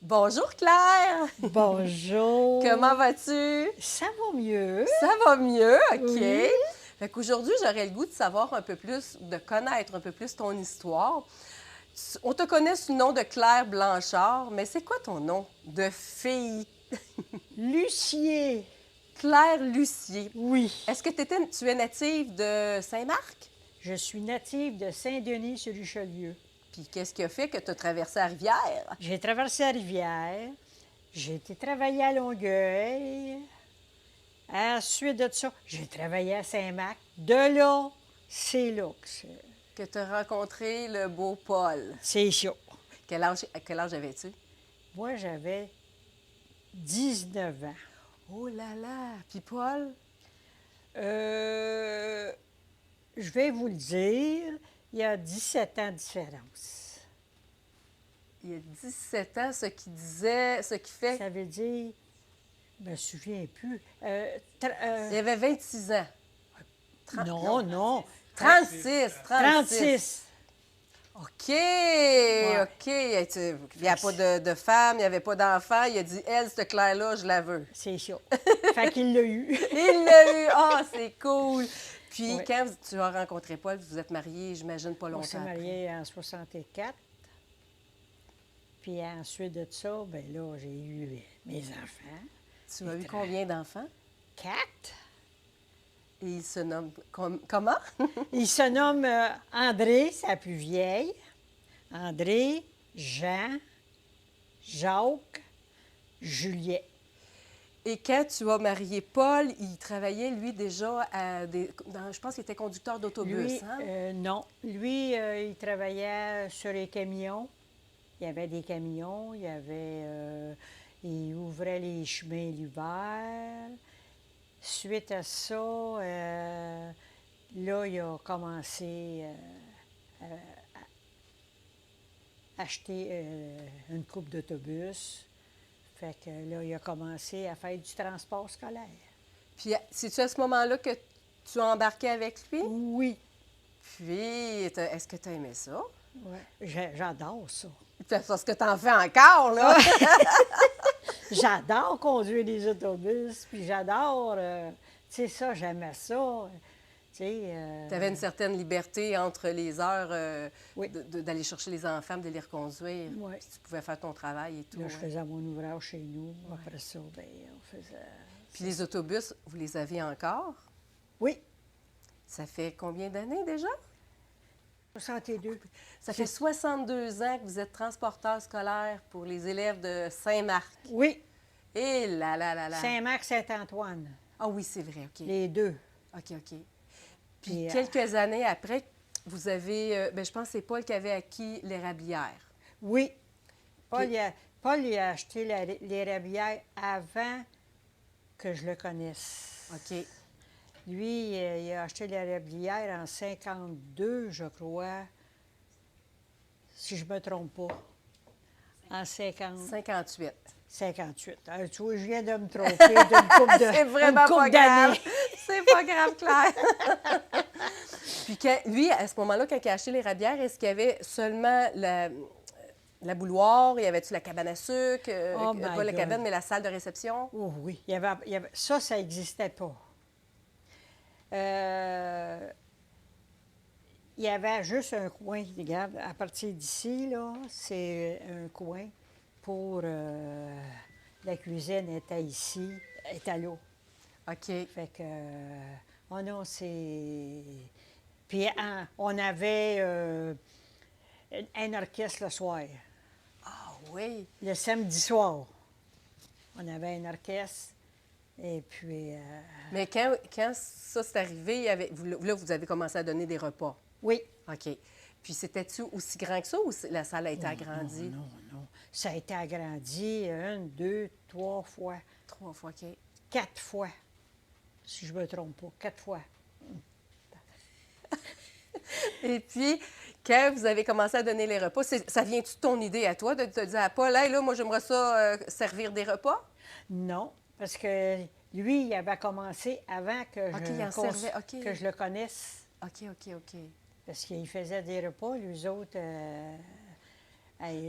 Bonjour Claire! Bonjour. Comment vas-tu? Ça va mieux? Ça va mieux, OK. Oui. Fait qu'aujourd'hui, j'aurais le goût de savoir un peu plus, de connaître un peu plus ton histoire. On te connaît sous le nom de Claire Blanchard, mais c'est quoi ton nom de fille? Lucier. Claire Lucier. Oui. Est-ce que tu es native de Saint-Marc? Je suis native de Saint-Denis-sur-Richelieu. Puis qu'est-ce qui a fait que tu as traversé la rivière? J'ai traversé la rivière. J'ai été travailler à Longueuil. Ensuite de ça, j'ai travaillé à Saint-Marc. De là, c'est là que Que tu as rencontré le beau Paul. c'est ça. Quel âge avais-tu? Moi, j'avais 19 ans. Oh là là! Puis Paul? Je vais vous le dire, il y a 17 ans de différence. Il y a 17 ans, ce qui fait Ça veut dire, je me souviens plus. il y avait 26 ans. Non. 36. 36. OK, OK. Il n'y a pas de femme, il n'y avait pas d'enfant. Il a dit, elle, cette Claire-là, je la veux. C'est ça. Fait qu'il l'a eu. Il l'a eu. Ah, c'est cool. Puis, Ouais. quand tu as rencontré Paul, vous êtes mariés, j'imagine, pas On longtemps s'est après. mariés en 64. Puis ensuite de ça, ben là, j'ai eu mes enfants. Tu as eu combien d'enfants? 4. Et ils se nomment comment? Il se nomme André, c'est la plus vieille. André, Jean, Jacques, Julien. Et quand tu as marié Paul, il travaillait, lui, déjà je pense qu'il était conducteur d'autobus, Lui, hein? non. Lui, il travaillait sur les camions. Il y avait des camions, il ouvrait les chemins l'hiver. Suite à ça, là, il a commencé à acheter une coupe d'autobus. Fait que là, il a commencé à faire du transport scolaire. Puis, c'est-tu à ce moment-là que tu as embarqué avec lui? Oui. Puis, est-ce que tu as aimé ça? Ouais. J'adore ça. Parce que tu en fais encore, là! J'adore conduire des autobus, puis j'adore, tu sais, ça, j'aimais ça. Tu sais. Tu avais une certaine liberté entre les heures Oui. d'aller chercher les enfants, de les reconduire. Oui. Puis tu pouvais faire ton travail et tout. Là, je ouais. faisais mon ouvrage chez nous. Après ça, bien, on faisait. Puis les autobus, vous les avez encore? Oui, Ça fait combien d'années déjà? 62. Ça fait 62 ans que vous êtes transporteur scolaire pour les élèves de Saint-Marc. Oui, Et là là là là! Saint-Marc, Saint-Antoine, Ah oui, c'est vrai, OK. les deux. OK, OK. Puis Puis, quelques années après, vous avez, je pense que c'est Paul qui avait acquis l'érablière. Oui. Paul, Puis- Paul il a acheté l'érablière avant que je le connaisse. OK. Lui, il a acheté l'érablière en 52, je crois, si je ne me trompe pas. En 58. 58. Tu vois, je viens de me tromper d'une couple de C'est vraiment une couple pas grave. d'années. C'est pas grave, Claire. Puis lui, à ce moment-là, quand il a acheté les rabières, est-ce qu'il y avait seulement la bouilloire? Y avait-tu la cabane à sucre? Oh my pas la God. cabane, mais la salle de réception? Oh oui, ça n'existait pas. Il y avait juste un coin, regarde, à partir d'ici, là, c'est un coin pour la cuisine était ici, était là. OK. Fait que, oh non, c'est... Puis on avait un orchestre le soir, Ah oui. le samedi soir. On avait un orchestre, et puis... Mais quand ça s'est arrivé, vous avez commencé à donner des repas. oui. OK. Puis c'était-tu aussi grand que ça ou la salle a été agrandie? Non. Ça a été agrandi 1, 2, 3 fois, 3 fois, OK. 4 fois, si je ne me trompe pas, 4 fois. Et puis, quand vous avez commencé à donner les repas, ça vient-tu de ton idée à toi de te dire à Paul, hey, là, moi, j'aimerais ça servir des repas? Non, parce que lui, il avait commencé avant que, OK, il en servait, OK. que je le connaisse. OK. Parce qu'il faisait des repas, les autres,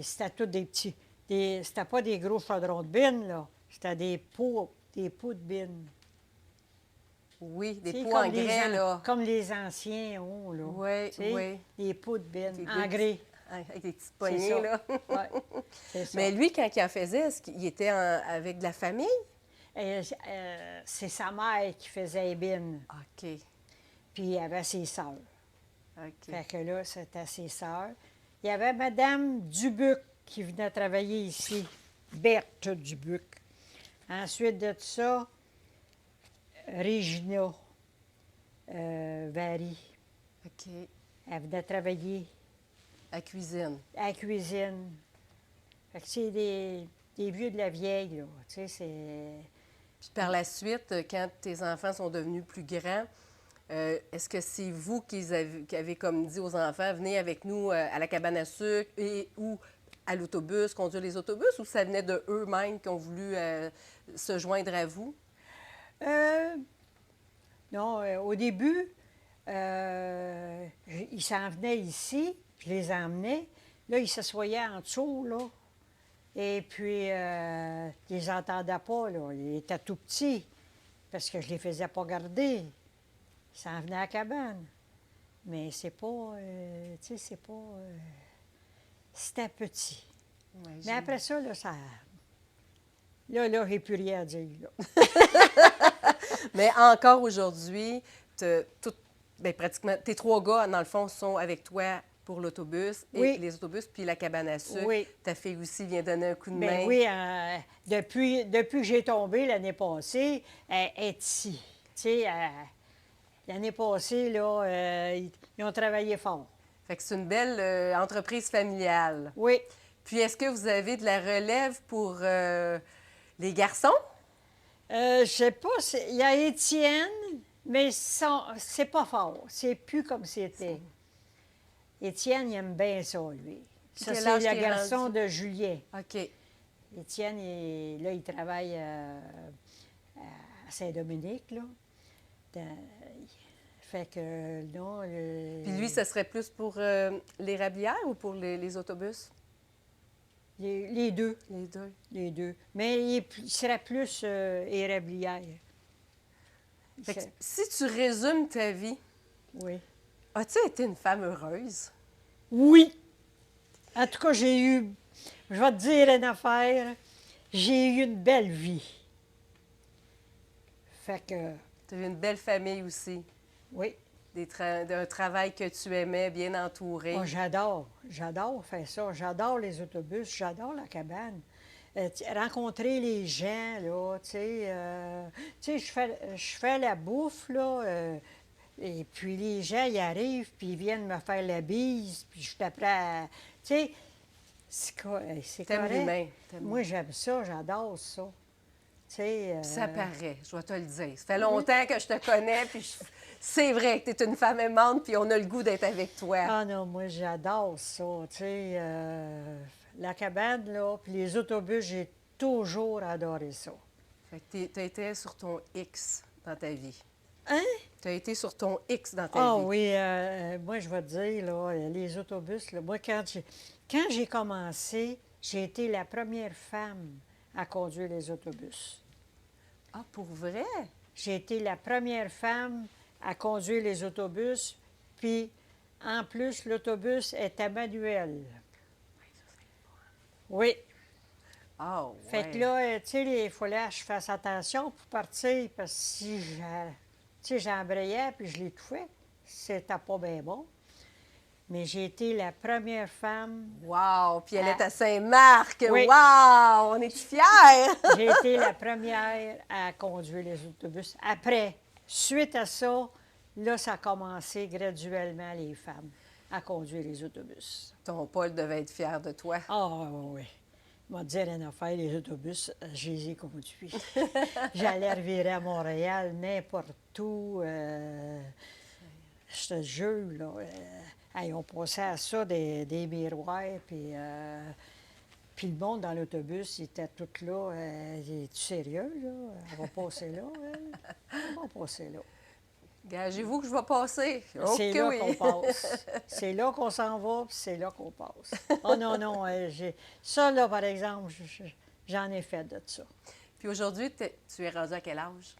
c'était tous des petits C'était pas des gros chaudrons de bine, là. C'était des pots de bine. Oui, des Tu sais, pots en grès, là. comme les anciens ont, là. Oui, Tu sais, oui. des pots de bine, Des en deux grès. avec des petites C'est poignées, ça. là. Oui, c'est ça. Mais lui, quand il en faisait, est-ce qu'il était avec de la famille? C'est sa mère qui faisait les bines, OK, puis il y avait ses sœurs. OK. Fait que là, c'était ses sœurs. Il y avait Madame Dubuc qui venait travailler ici, Berthe Dubuc. Ensuite de ça, Régina Vary. OK. Elle venait travailler La cuisine. à la cuisine. Fait que c'est des vieux de la vieille, là. Tu sais, c'est... Puis par la suite, quand tes enfants sont devenus plus grands, est-ce que c'est vous qui avez comme dit aux enfants, venez avec nous à la cabane à sucre ou à l'autobus, conduire les autobus, ou ça venait de eux-mêmes qui ont voulu se joindre à vous? Euh, non, au début, ils s'en venaient ici, je les emmenais. Là, ils s'assoyaient en dessous, là. Et puis, je les entendais pas, là. Ils étaient tout petits, parce que je les faisais pas garder. Ils s'en venaient à la cabane. Mais c'est pas, tu sais, c'est pas... c'était petit. Mais après ça, là, ça... Là, j'ai plus rien à dire, là. Mais encore aujourd'hui, pratiquement, tes trois gars, dans le fond, sont avec toi pour l'autobus et Oui. les autobus, puis la cabane à sucre. Oui. Ta fille aussi vient donner un coup de Ben main. oui, depuis que j'ai tombé l'année passée, elle est ici. Tu sais, l'année passée, là, ils ont travaillé fort. Fait que c'est une belle entreprise familiale. Oui. Puis est-ce que vous avez de la relève pour les garçons? Je sais pas, il y a Étienne, mais c'est pas fort. C'est plus comme c'était. Étienne, il aime bien ça, lui. Ça, Quel c'est âge le qu'il est garçon rendu? de Julien. OK. Étienne, là, il travaille à Saint-Dominique, là. Fait que, non... Puis lui, ce serait plus pour l'érablière ou pour les autobus? Les deux. Les deux. Les deux. Mais il serait plus érablière. Fait que si tu résumes ta vie, Oui. as-tu été une femme heureuse? Oui! En tout cas, j'ai eu... Je vais te dire une affaire. J'ai eu une belle vie. Fait que... Tu as eu une belle famille aussi. Oui. Un travail que tu aimais, bien entouré. Moi, j'adore faire ça. J'adore les autobus, j'adore la cabane. Rencontrer les gens, là, tu sais, je fais la bouffe, là, et puis les gens, ils arrivent, puis ils viennent me faire la bise, puis je t'apprends, tu sais, c'est T'aimes correct. l'humain. Moi, j'aime ça, j'adore ça. Tu sais... Ça paraît, je dois te le dire. Ça fait longtemps que je te connais, puis c'est vrai que tu es une femme aimante, puis on a le goût d'être avec toi. Ah non, moi, j'adore ça, tu sais. La cabane, là, puis les autobus, j'ai toujours adoré ça. Fait que tu as été sur ton X dans ta vie. Hein? Tu as été sur ton X dans ta Ah vie. oui, moi, je vais te dire, là, les autobus, là, moi, quand j'ai commencé, j'ai été la première femme à conduire les autobus. Ah, pour vrai? J'ai été la première femme à conduire les autobus, puis en plus, l'autobus était manuel. Oui. Ah, ouais. Fait que là, tu sais, il fallait que je fasse attention pour partir, parce que si j'embrayais puis je l'étouffais, c'était pas bien bon. Mais j'ai été la première femme. Wow! Puis elle est à Saint-Marc! Oui. Wow! On est fiers! J'ai été la première à conduire les autobus. Après, suite à ça, là, ça a commencé graduellement, les femmes, à conduire les autobus. Ton Paul devait être fier de toi. Ah, oui. Je vais te dire une affaire, les autobus, je les ai conduits. J'allais revirer à Montréal, n'importe où. Je te jure, là. Hey, on passait à ça des miroirs, puis le monde dans l'autobus, il était tout là. Es-tu sérieux, là? Elle va passer là, elle? Elle va passer là. Gagez-vous que je vais passer. C'est OK, là oui. qu'on passe. C'est là qu'on s'en va, puis c'est là qu'on passe. Oh non, non, ça, là, par exemple, j'en ai fait de ça. Puis aujourd'hui, tu es rendu à quel âge?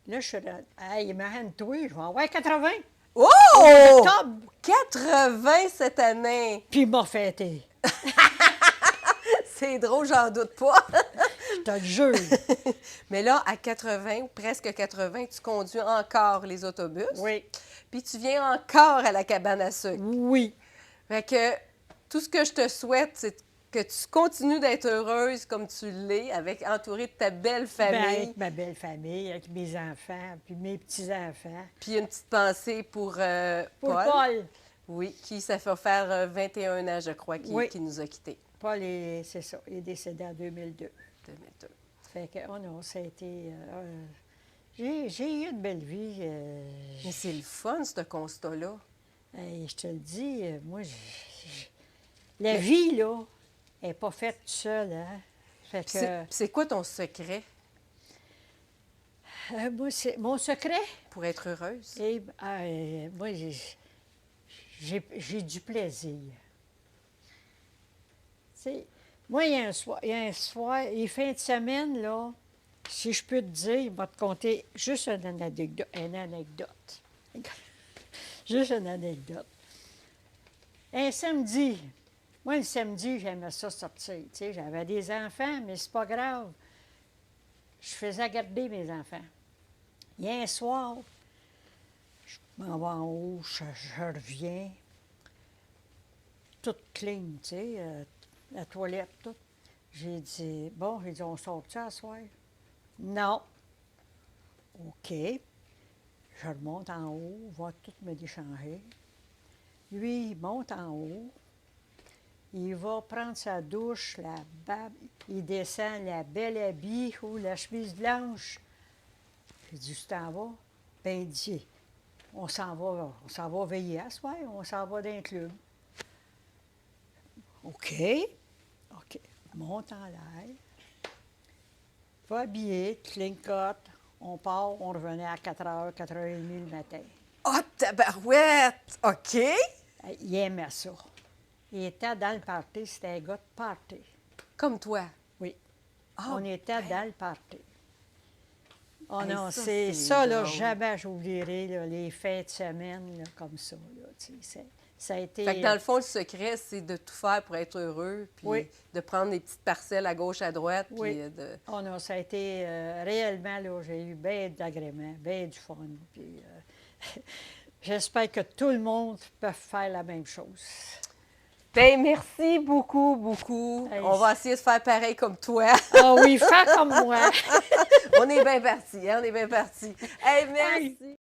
Là, je suis là, hey, imagine-toi, je vais avoir 80 Oh! au octobre, 80 cette année! puis il m'a fêté. C'est drôle, j'en doute pas. Je te le jure. Mais là, à 80 ou presque 80, tu conduis encore les autobus. Oui, Puis tu viens encore à la cabane à sucre. oui. Fait que tout ce que je te souhaite, c'est que tu continues d'être heureuse comme tu l'es, entourée de ta belle Ben, famille. avec ma belle famille, avec mes enfants, puis mes petits-enfants. Puis une petite pensée pour, Pour Paul. Paul. Oui, qui, ça fait faire 21 ans, je crois, Oui. qui nous a quittés. Paul, c'est ça, il est décédé en 2002. 2002. Fait que, oh non, ça a été... j'ai eu une belle vie. Mais c'est le fun, ce constat-là. Hey, je te le dis, moi, la vie, là, elle n'est pas faite toute seule, hein? Fait que, C'est quoi ton secret moi, c'est mon secret. pour être heureuse? Moi, j'ai du plaisir. Tu sais, moi, il y a un soir, les fins de semaine, là, si je peux te dire, il va te conter juste une anecdote. Juste une anecdote. Un samedi, moi, le samedi, j'aimais ça sortir. Tu sais, j'avais des enfants, mais c'est pas grave. Je faisais garder mes enfants. Il y a un soir, je m'en vais en haut, je reviens, toute clean, tu sais, la toilette, tout. J'ai dit, on sort-tu à soir? Non. OK. Je remonte en haut, va tout me déchanger. Lui, il monte en haut. Il va prendre sa douche, la barbe, il descend la belle habille ou la chemise blanche. J'ai dit, tu t'en vas? Ben, il dit, on s'en va veiller à soir, on s'en va dans un club. OK. OK. Monte en l'air. Va habiller, clean cut. On part, on revenait à 4h, 4h30 le matin. Oh, tabarouette! OK. Il aimait ça. Il était dans le party, c'était un gars de party. Comme toi. Oui. Ah, On était dans le party. Oh Hey, non, ça, c'est c'est ça, là, drôle. jamais j'oublierai là, les fins de semaine là, comme ça. Là, tu sais, ça a été... Fait que dans le fond, le secret, c'est de tout faire pour être heureux, puis Oui. de prendre des petites parcelles à gauche, à droite, Oui. puis de... Oh non, ça a été réellement, là, j'ai eu bien d'agréments, bien du fun. Puis j'espère que tout le monde peut faire la même chose. Ben merci beaucoup, beaucoup. Hey, On va essayer de faire pareil comme toi. Ah oui, fais comme moi. On est bien partis, hein? On est bien partis. Hey, merci!